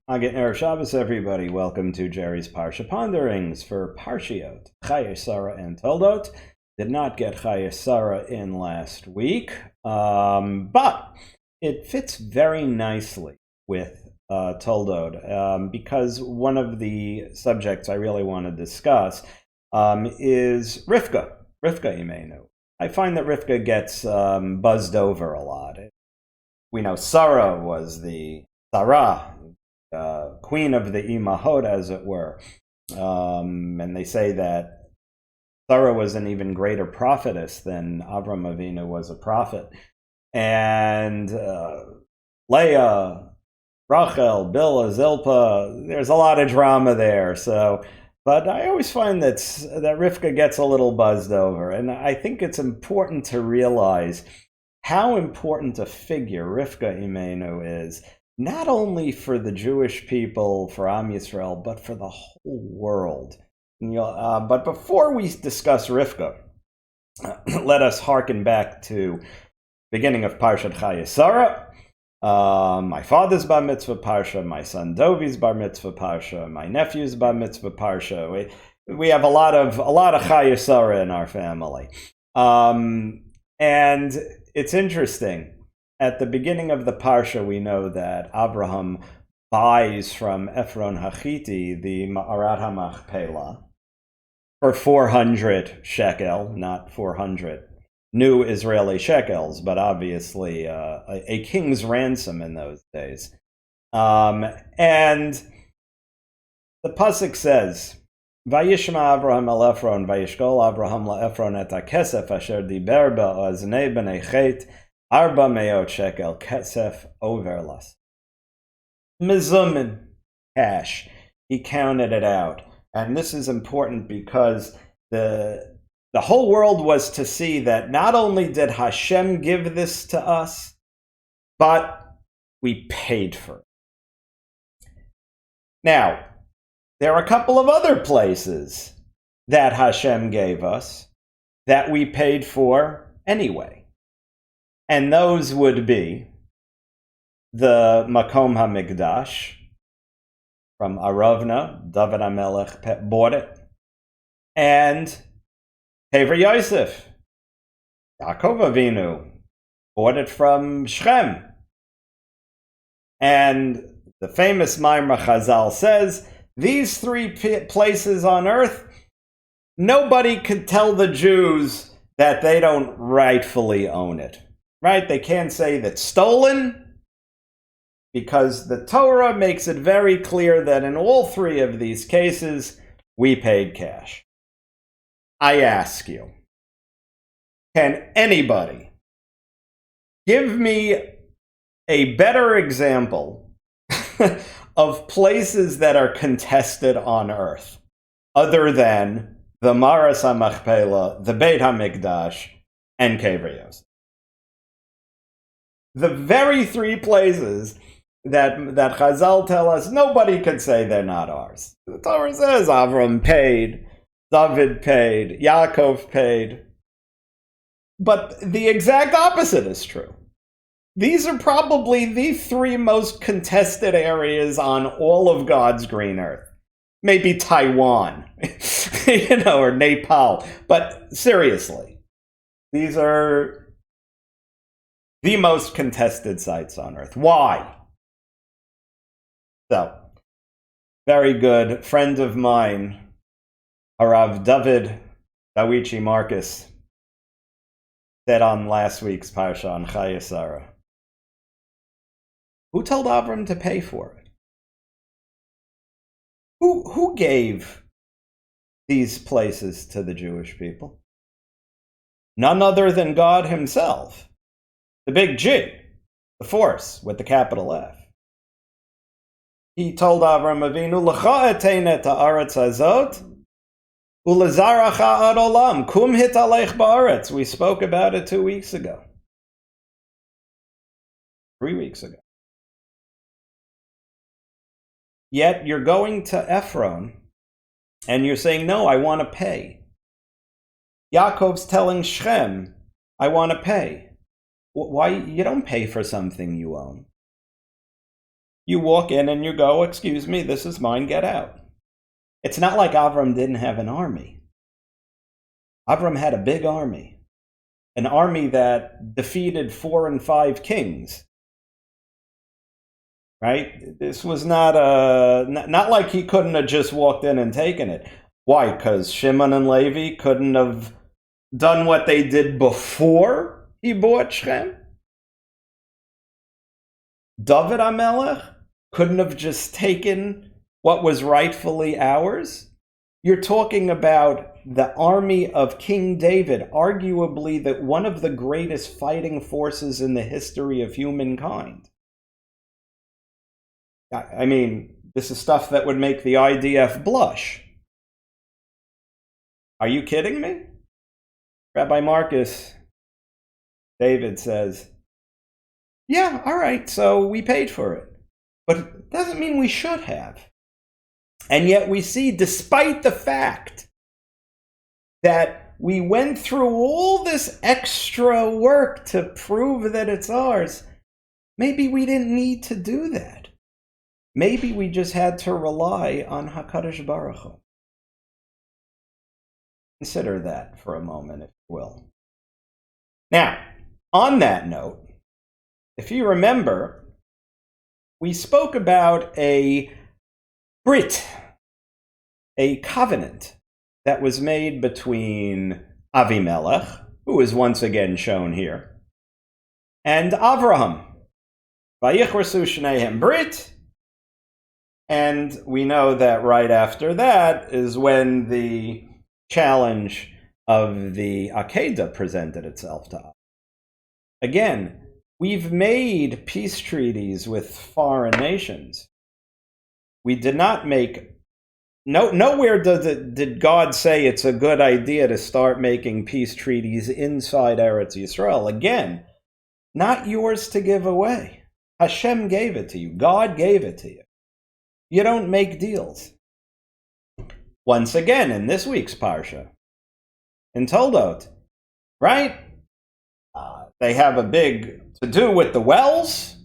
Agit Erev Shabbos, everybody. Welcome to Jerry's Parsha Ponderings for Parshiot, Chaye, Sarah, and Toldot. Did not get Chaye Sarah in last week, but it fits very nicely with Toldot because one of the subjects I really want to discuss is Rivka Imeinu. I find that Rivka gets buzzed over a lot. We know Sarah was the Sarah, queen of the Imahot, as it were. And they say that Sarah was an even greater prophetess than Avram Avinu was a prophet. And Leah, Rachel, Bilhah, Zilpah, there's a lot of drama there. But I always find that Rivka gets a little buzzed over. And I think it's important to realize how important a figure Rivka Imeinu is, not only for the Jewish people, for Am Yisrael, but for the whole world. But before we discuss Rivka, let us hearken back to the beginning of Parshat Chaye Sarah. My father's bar mitzvah Parsha, my son Dovi's bar mitzvah Parsha, my nephew's bar mitzvah Parsha. We have a lot of Chaye Sarah in our family. And it's interesting. At the beginning of the Parsha, we know that Abraham buys from Ephron Hachiti the Ma'arat HaMachpelah for 400 shekel, not 400 new Israeli shekels, but obviously a king's ransom in those days. And the pasuk says, "Vayishma Abraham el Ephron, vayishkol Abraham LaEphron et hakesef asher diber ba'oznei b'nei chet, Arba meot shekel kesef overlas." Mizumin, cash. He counted it out. And this is important because the whole world was to see that not only did Hashem give this to us, but we paid for it. Now, there are a couple of other places that Hashem gave us that we paid for anyway. And those would be the Makom HaMikdash from Aravna, David HaMelech bought it, and Hever Yosef, Yaakov Avinu, bought it from Shechem. And the famous Maimar Chazal says, these three places on earth, nobody could tell the Jews that they don't rightfully own it. Right? They can't say that's stolen because the Torah makes it very clear that in all three of these cases, we paid cash. I ask you, can anybody give me a better example of places that are contested on earth other than the Maras HaMachpelah, the Beit HaMikdash, and Kever Yosef? The very three places that Chazal tell us nobody could say they're not ours. The Torah says Avram paid, David paid, Yaakov paid. But the exact opposite is true. These are probably the three most contested areas on all of God's green earth. Maybe Taiwan, or Nepal. But seriously, these are the most contested sites on earth. Why? So, very good friend of mine, Harav David Dawichi Marcus, said on last week's Parsha on Chaye Sarah, who told Avram to pay for it? Who gave these places to the Jewish people? None other than God himself. The big G, the force with the capital F. He told Avram Avinu, "L'cha etein et haaretz hazot, u'lezaracha ad olam, kum hitalech ba'aretz." We spoke about it 2 weeks ago. 3 weeks ago. Yet you're going to Ephron, and you're saying, no, I want to pay. Yaakov's telling Shechem, I want to pay. Why? You don't pay for something you own. You walk in and you go, excuse me, this is mine, get out. It's not like Avram didn't have an army. Avram had a big army, an army that defeated 4 and 5 kings. Right? This was not like he couldn't have just walked in and taken it. Why? Because Shimon and Levi couldn't have done what they did before he bought Shechem? David HaMelech couldn't have just taken what was rightfully ours? You're talking about the army of King David, arguably one of the greatest fighting forces in the history of humankind. I mean, this is stuff that would make the IDF blush. Are you kidding me? Rabbi Marcus, David says, yeah, all right, so we paid for it. But it doesn't mean we should have. And yet we see, despite the fact that we went through all this extra work to prove that it's ours, maybe we didn't need to do that. Maybe we just had to rely on HaKadosh Baruch Hu. Consider that for a moment, if you will. Now, on that note, if you remember, we spoke about a brit, a covenant that was made between Avimelech, who is once again shown here, and Avraham. Vayichrasu shnehem brit. And we know that right after that is when the challenge of the Akedah presented itself to us. Again, we've made peace treaties with foreign nations. We did not make... nowhere did God say it's a good idea to start making peace treaties inside Eretz Yisrael. Again, not yours to give away. Hashem gave it to you. God gave it to you. You don't make deals. Once again, in this week's Parsha, in Toldot, right? They have a big to-do with the wells,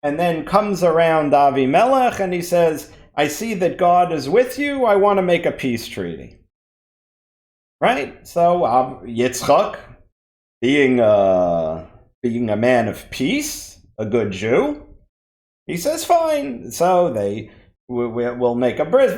and then comes around Avimelech, and he says, I see that God is with you, I want to make a peace treaty. Right? So Yitzchak, being a man of peace, a good Jew, he says, fine. So we'll make a bris.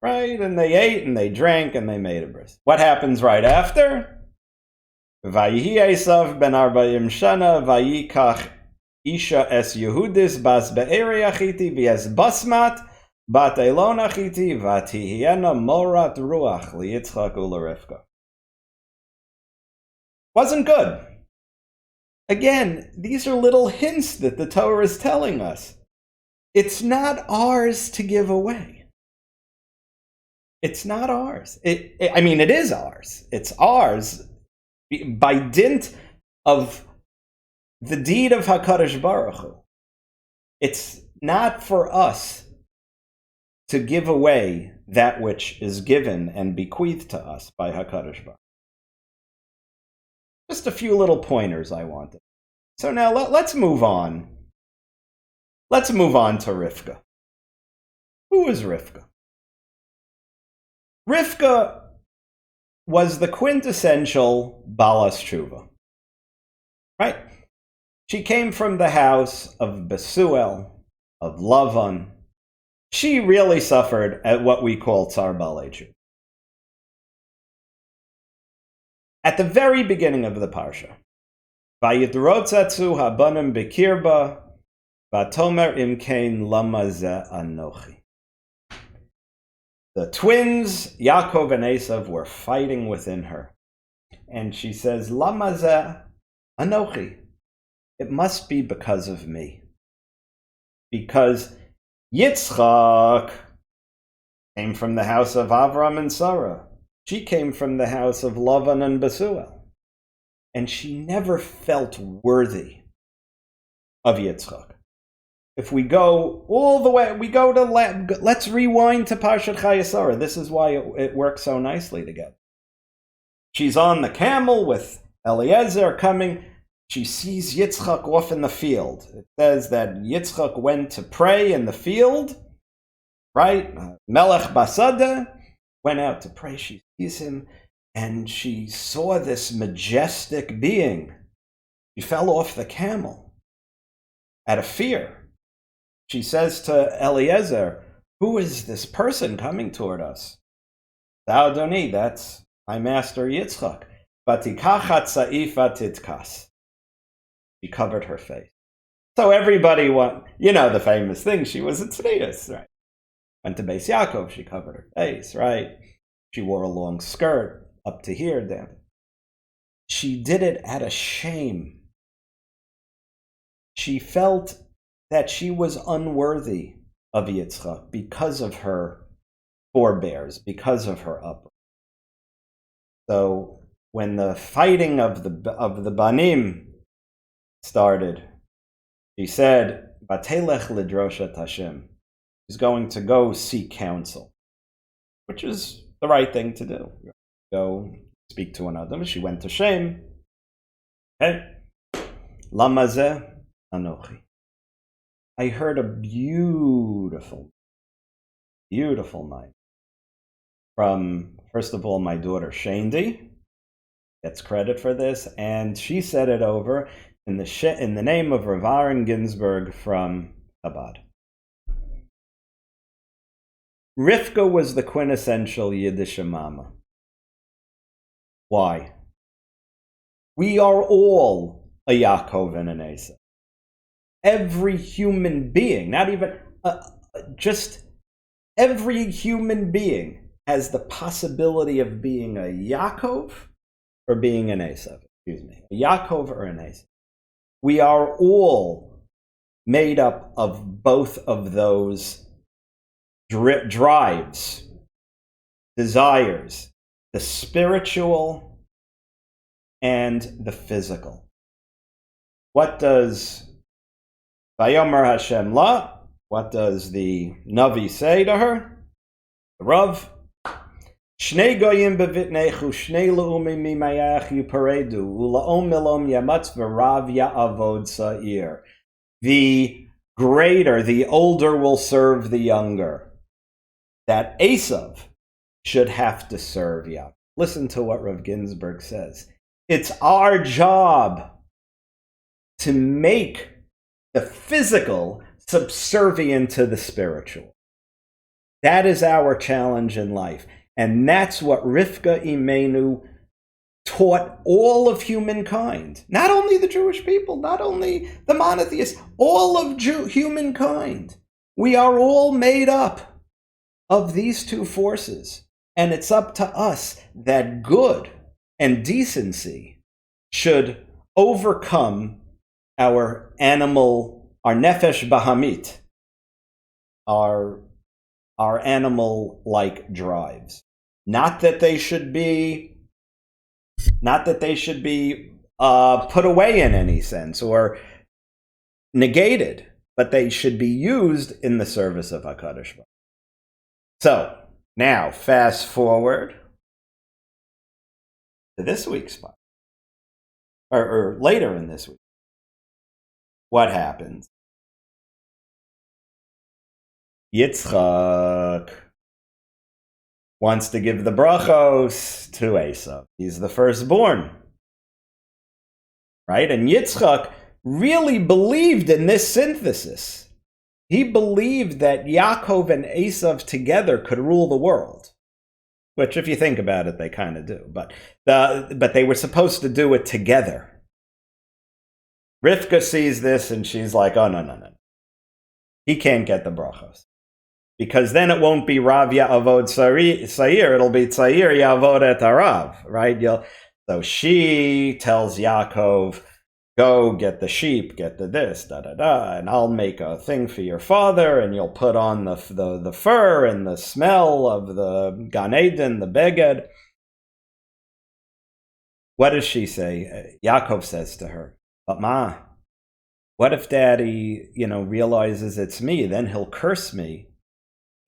Right? And they ate and they drank and they made a bris. What happens right after? Vayihi Esav ben Arbayim Shana, Vayikach Isha es Yehudis bas be'eri achiti v'es basmat bat elon achiti v'tihiena morat ruach liyitzchak u'lerivka. Wasn't good. Again, these are little hints that the Torah is telling us. It's not ours to give away. It's not ours. It is ours. It's ours by dint of the deed of HaKadosh Baruch Hu. It's not for us to give away that which is given and bequeathed to us by HaKadosh Baruch Hu. Just a few little pointers I wanted. So now let's move on. Let's move on to Rivka. Who is Rivka? Rivka was the quintessential Balas Tshuva. Right? She came from the house of Besuel, of Lavan. She really suffered at what we call Tsar Balei Tshuva. At the very beginning of the Parsha, Vayitrotzatzu habanim bekirba, vatomer imkein lama ze anochi. The twins, Yaakov and Esav, were fighting within her. And she says, lama ze anochi. It must be because of me. Because Yitzchak came from the house of Avram and Sarah. She came from the house of Lavan and Besuel. And she never felt worthy of Yitzchak. If we go all the way, let's rewind to Parshat Chaye. This is why it works so nicely together. She's on the camel with Eliezer coming. she sees Yitzchak off in the field. It says that Yitzchak went to pray in the field, right? Melech Basada went out to pray. She sees him, and she saw this majestic being. She fell off the camel out of fear. She says to Eliezer, "Who is this person coming toward us?" "Thou Adoni, that's my master Yitzchak." Vatikachat sa'ifa titkas. She covered her face. So everybody the famous thing, she was a tznius, right? Went to Beis Yaakov, she covered her face, right? She wore a long skirt up to here, down. She did it out of shame. She felt that she was unworthy of Yitzchak because of her forebears, because of her upbringing. So when the fighting of the Banim started, she said, "Batelech lidroshat Hashem." She's going to go seek counsel, which is the right thing to do. Go speak to another. She went to Shem. Okay. Lamazeh anochi. I heard a beautiful night from, first of all, my daughter Shandy. Gets credit for this, and she said it over in the name of Rav Aaron Ginsberg from Chabad. Rivka was the quintessential Yiddish mama. Why? We are all a Yaakov and an Esau. Every human being, not even just every human being has the possibility of being a Yaakov or being an Esau. A Yaakov or an Esau. We are all made up of both of those drives, desires, the spiritual and the physical. What does Vayomer Hashem La? What does the Navi say to her? The Rav. Shnei goyim bevitnechu, shnei leumim mimayach yuparedu, ulaom milom yamatz v'rav ya'avod sa'ir. The greater, the older will serve the younger. That Esav should have to serve Yaakov. Listen to what Rav Ginsberg says. It's our job to make the physical subservient to the spiritual. That is our challenge in life. And that's what Rivka Imeinu taught all of humankind. Not only the Jewish people, not only the monotheists, all of humankind. We are all made up of these two forces. And it's up to us that good and decency should overcome our nefesh bahamit, our animal-like drives. Not that they should be put away in any sense or negated, but they should be used in the service of HaKadosh Baruch Hu. So, now, fast forward to this week's spot, or later in this week. What happens? Yitzchak wants to give the brachos to Esau. He's the firstborn. Right? And Yitzchak really believed in this synthesis. He believed that Yaakov and Esau together could rule the world. Which, if you think about it, they kind of do. But they were supposed to do it together. Rivka sees this and she's like, oh, no. He can't get the brachos. Because then it won't be Rav Ya'avod Sa'ir, it'll be Sa'ir Ya'avod et Harav, right? So she tells Yaakov, go get the sheep, get the this, and I'll make a thing for your father, and you'll put on the fur and the smell of the Gan Eden, the beged. What does she say? Yaakov says to her, but Ma, what if Daddy, realizes it's me? Then he'll curse me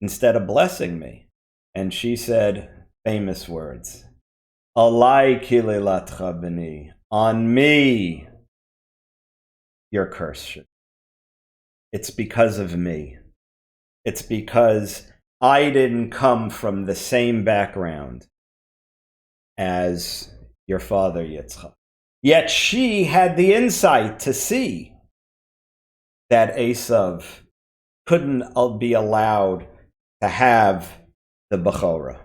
instead of blessing me. And she said famous words, Alai kililatcha b'ni, on me your curse should. It's because of me. It's because I didn't come from the same background as your father Yitzchak. Yet she had the insight to see that Esav couldn't be allowed to have the Bechorah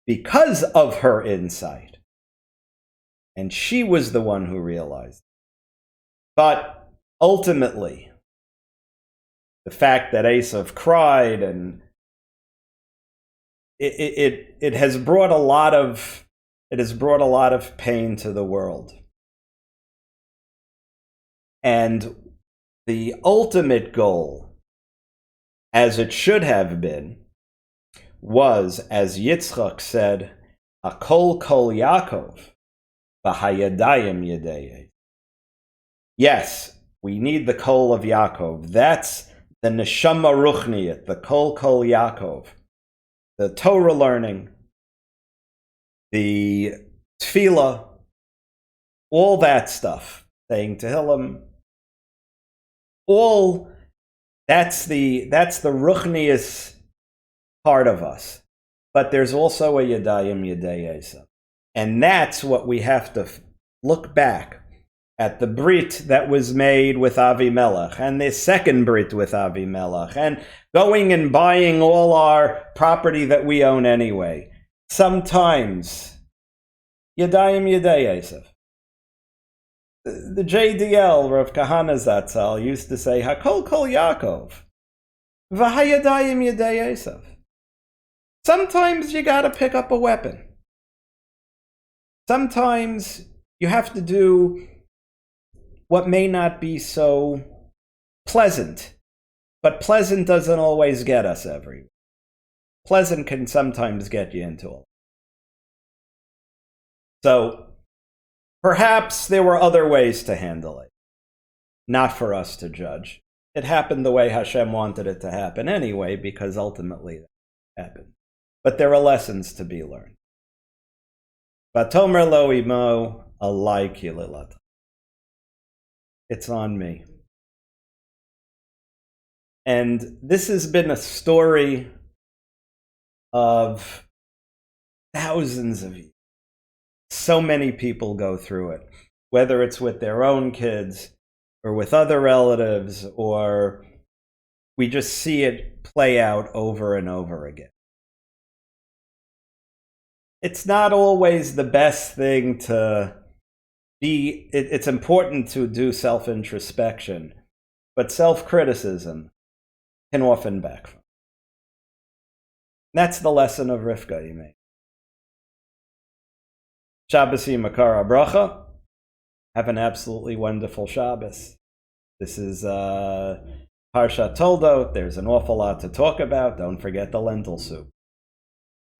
because of her insight. And she was the one who realized. But ultimately, the fact that Esav cried, and it has brought a lot of pain to the world. And the ultimate goal, as it should have been, was, as Yitzchak said, "Hakol kol Yaakov, v'hayadayim yedei." Yes, we need the kol of Yaakov. That's the neshama ruchniyat, the kol Yaakov, the Torah learning, the tefillah, all that stuff, saying Tehillim, all that's the ruchnius part of us. But there's also a yadayim yedei Esav, and that's what we have to look back at, the brit that was made with Avimelech, and the second brit with Avimelech, and going and buying all our property that we own anyway. Sometimes yadayim yedei Esav. The JDL, Rav Kahana Zatzal, used to say, "Hakol kol Yaakov, v'hayadayim yedei Esav." Sometimes you got to pick up a weapon. Sometimes you have to do what may not be so pleasant, but pleasant doesn't always get us everywhere. Pleasant can sometimes get you into it. So perhaps there were other ways to handle it, not for us to judge. It happened the way Hashem wanted it to happen anyway, because ultimately that happened. But there are lessons to be learned. Vatomer lo imo alai kililat. It's on me. And this has been a story of thousands of years. So many people go through it, whether it's with their own kids or with other relatives, or we just see it play out over and over again. It's not always the best thing to be, it's important to do self-introspection, but self-criticism can often backfire. That's the lesson of Rivka, Imeinu. Shabbos Makara Bracha. Have an absolutely wonderful Shabbos. This is Parsha Toldot. There's an awful lot to talk about. Don't forget the lentil soup.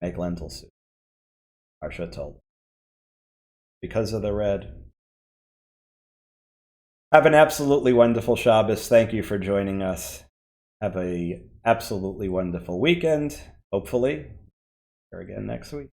Make lentil soup. Parsha Toldot. Because of the red. Have an absolutely wonderful Shabbos. Thank you for joining us. Have a absolutely wonderful weekend. Hopefully, here again next week.